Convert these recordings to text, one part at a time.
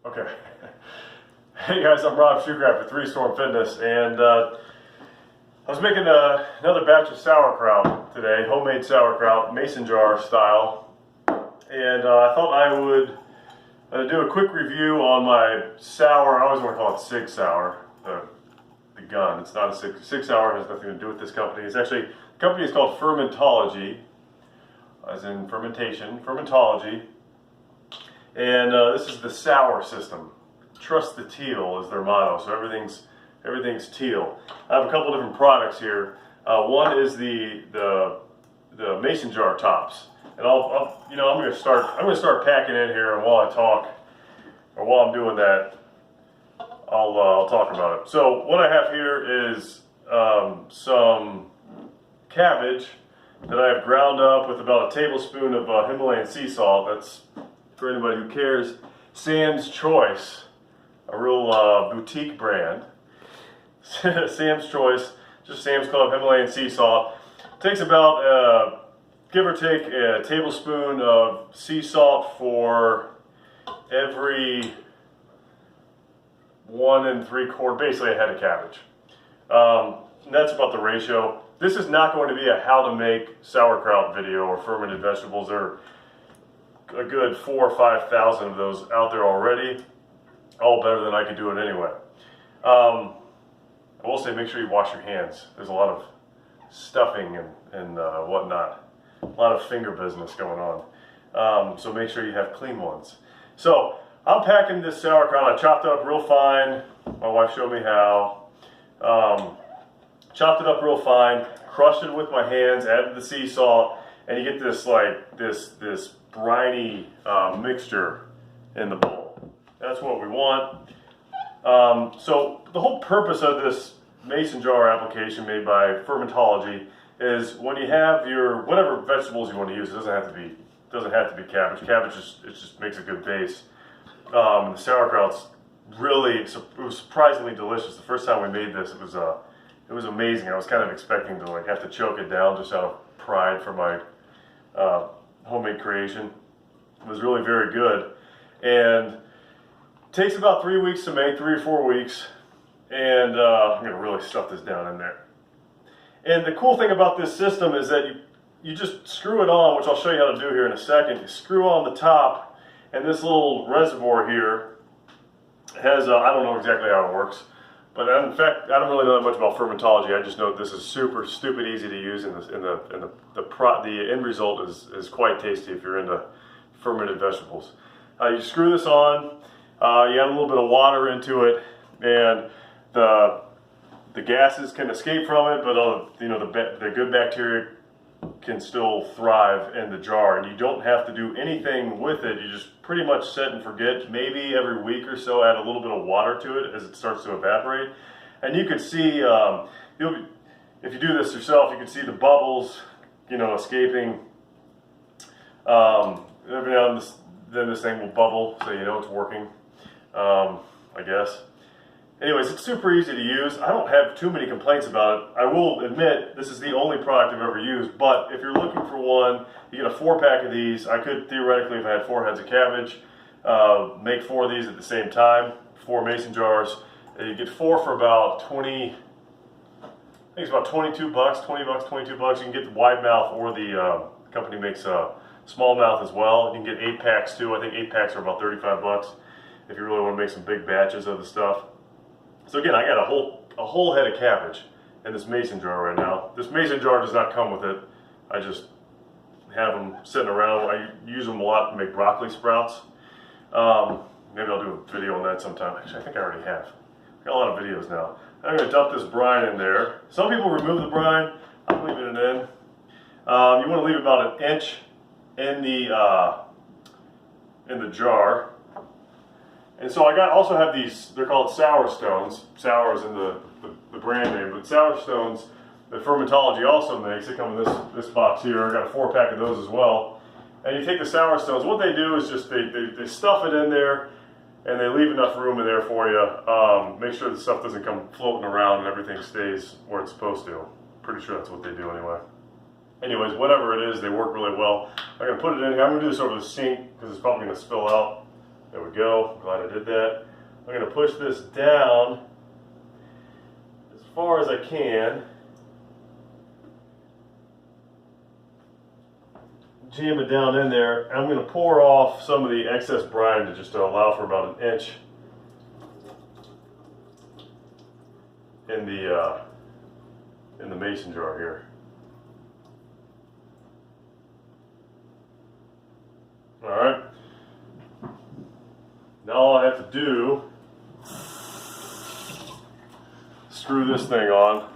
Okay. Hey guys, I'm Rob Shoecraft with 3 Storm Fitness, and I was making another batch of sauerkraut today, homemade sauerkraut, mason jar style, and I thought I would do a quick review on my sour. I always want to call it Sig Sauer, the gun. It's not a Sig Sauer, has nothing to do with this company. It's actually, the company is called Fermentology, as in fermentation, Fermentology, and this is the Sauer system. Trust the teal is their motto, so everything's teal. I have a couple different products here. One is the mason jar tops, and I'm going to start packing in here, and while I talk, or while I'm doing that, I'll talk about it. So what I have here is some cabbage that I have ground up with about a tablespoon of Himalayan sea salt. That's, for anybody who cares, Sam's Choice. A real boutique brand. Sam's Choice, just Sam's Club Himalayan sea salt. Takes about, give or take, a tablespoon of sea salt for every 1 3/4, basically a head of cabbage. And that's about the ratio. This is not going to be a how to make sauerkraut video or fermented vegetables. There are a good 4,000 or 5,000 of those out there already. All better than I could do it anyway. I will say, make sure you wash your hands. There's a lot of stuffing and whatnot. A lot of finger business going on. So make sure you have clean ones. So I'm packing this sauerkraut. I chopped it up real fine. My wife showed me how. Chopped it up real fine, crushed it with my hands, added the sea salt, and you get this this briny mixture in the bowl. That's what we want. So the whole purpose of this mason jar application made by Fermentology is when you have your whatever vegetables you want to use. It doesn't have to be cabbage. Cabbage just makes a good base. The sauerkraut's really, it was surprisingly delicious. The first time we made this, it was amazing. I was kind of expecting to have to choke it down just out of pride for my homemade creation. It was really very good, and takes about 3 weeks to make, 3 or 4 weeks, and I'm going to really stuff this down in there. And the cool thing about this system is that you just screw it on, which I'll show you how to do here in a second. You screw on the top, and this little reservoir here has, I don't know exactly how it works, but in fact, I don't really know that much about fermentology. I just know this is super stupid easy to use, and the end result is quite tasty if you're into fermented vegetables. You screw this on. You add a little bit of water into it, and the gases can escape from it, but the good bacteria can still thrive in the jar, and you don't have to do anything with it. You just pretty much set and forget. Maybe every week or so add a little bit of water to it as it starts to evaporate, and you could see if you do this yourself, you can see the bubbles escaping. Every now and then this thing will bubble, so you know it's working. I guess. Anyways, it's super easy to use. I don't have too many complaints about it. I will admit this is the only product I've ever used, but if you're looking for one, you get a 4-pack of these. I could theoretically, if I had 4 heads of cabbage, make 4 of these at the same time, 4 mason jars. And you get 4 for about 20, I think it's about 22 bucks, 20 bucks, 22 bucks. You can get the wide mouth, or the company makes a small mouth as well. You can get 8 packs too. I think 8 packs are about 35 bucks. If you really want to make some big batches of the stuff. So again, I got a whole head of cabbage in this mason jar right now. This mason jar does not come with it. I just have them sitting around. I use them a lot to make broccoli sprouts. Maybe I'll do a video on that sometime. Actually, I think I already have. I've got a lot of videos now. I'm going to dump this brine in there. Some people remove the brine. I'm leaving it in. You want to leave about 1 inch in the jar. And so I also have these, they're called Sauer stones. Sauer is in the brand name, but Sauer stones that Fermentology also makes. They come in this box here. I got a 4-pack of those as well. And you take the Sauer stones. What they do is just they stuff it in there, and they leave enough room in there for you. Make sure the stuff doesn't come floating around and everything stays where it's supposed to. Pretty sure that's what they do anyway. Anyways, whatever it is, they work really well. I'm going to put it in here. I'm going to do this over the sink because it's probably going to spill out. There we go. Glad I did that. I'm going to push this down as far as I can. Jam it down in there. I'm going to pour off some of the excess brine to just allow for about an inch in the mason jar here. All right. Now all I have to do is screw this thing on.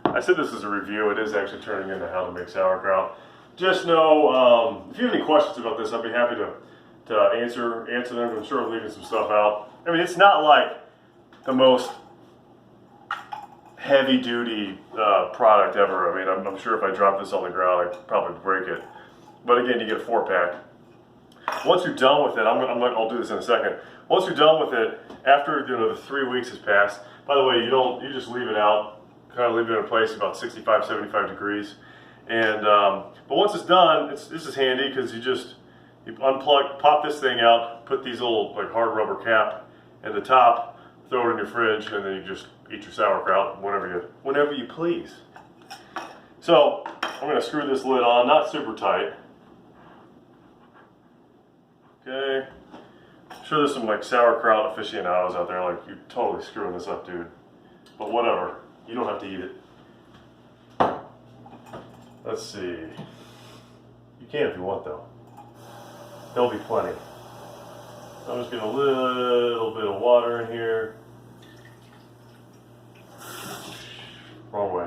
I said this is a review. It is actually turning into how to make sauerkraut. Just know, if you have any questions about this, I'd be happy to answer them. I'm sure I'm leaving some stuff out. I mean, it's not like the most heavy-duty product ever. I mean, I'm sure if I drop this on the ground, I'd probably break it. But again, you get a 4-pack. Once you're done with it, I'll do this in a second. Once you're done with it, after the 3 weeks has passed. By the way, you just leave it out, kind of leave it in place about 65, 75 degrees. And but once it's done, this is handy because you unplug, pop this thing out, put these little like hard rubber cap in the top, throw it in your fridge, and then you just eat your sauerkraut whenever you please. So I'm going to screw this lid on, not super tight. Okay. I'm sure there's some like sauerkraut aficionados out there like, you're totally screwing this up, dude. But whatever. You don't have to eat it. Let's see. You can if you want though. There'll be plenty. I'm just getting a little bit of water in here. Wrong way.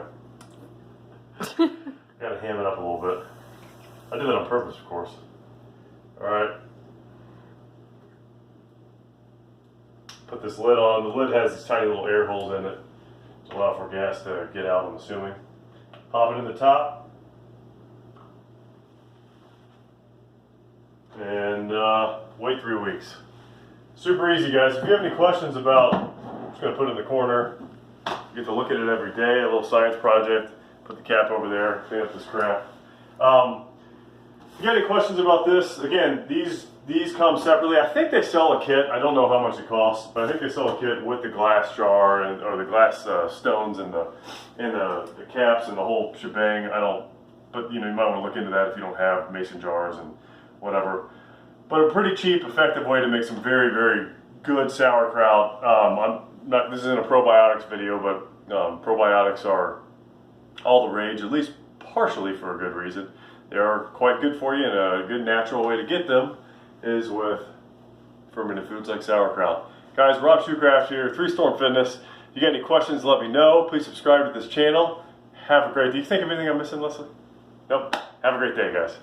Gotta ham it up a little bit. I did that on purpose, of course. Alright. Put this lid on. The lid has these tiny little air holes in it to allow for gas to get out, I'm assuming. Pop it in the top. And wait 3 weeks. Super easy, guys. If you have any questions about, I'm just going to put it in the corner. You get to look at it every day, a little science project. Put the cap over there, clean up this crap. If you got any questions about this, again, these come separately. I think they sell a kit. I don't know how much it costs, but I think they sell a kit with the glass jar or the glass stones and the caps and the whole shebang. But you might want to look into that if you don't have mason jars and whatever. But a pretty cheap, effective way to make some very, very good sauerkraut. This isn't a probiotics video, but probiotics are all the rage, at least partially for a good reason. They are quite good for you, and a good natural way to get them is with fermented foods like sauerkraut. Guys, Rob Shoecraft here, 3 Storm Fitness. If you got any questions, let me know. Please subscribe to this channel. Have a great day. Do you think of anything I'm missing, Leslie? Nope. Have a great day, guys.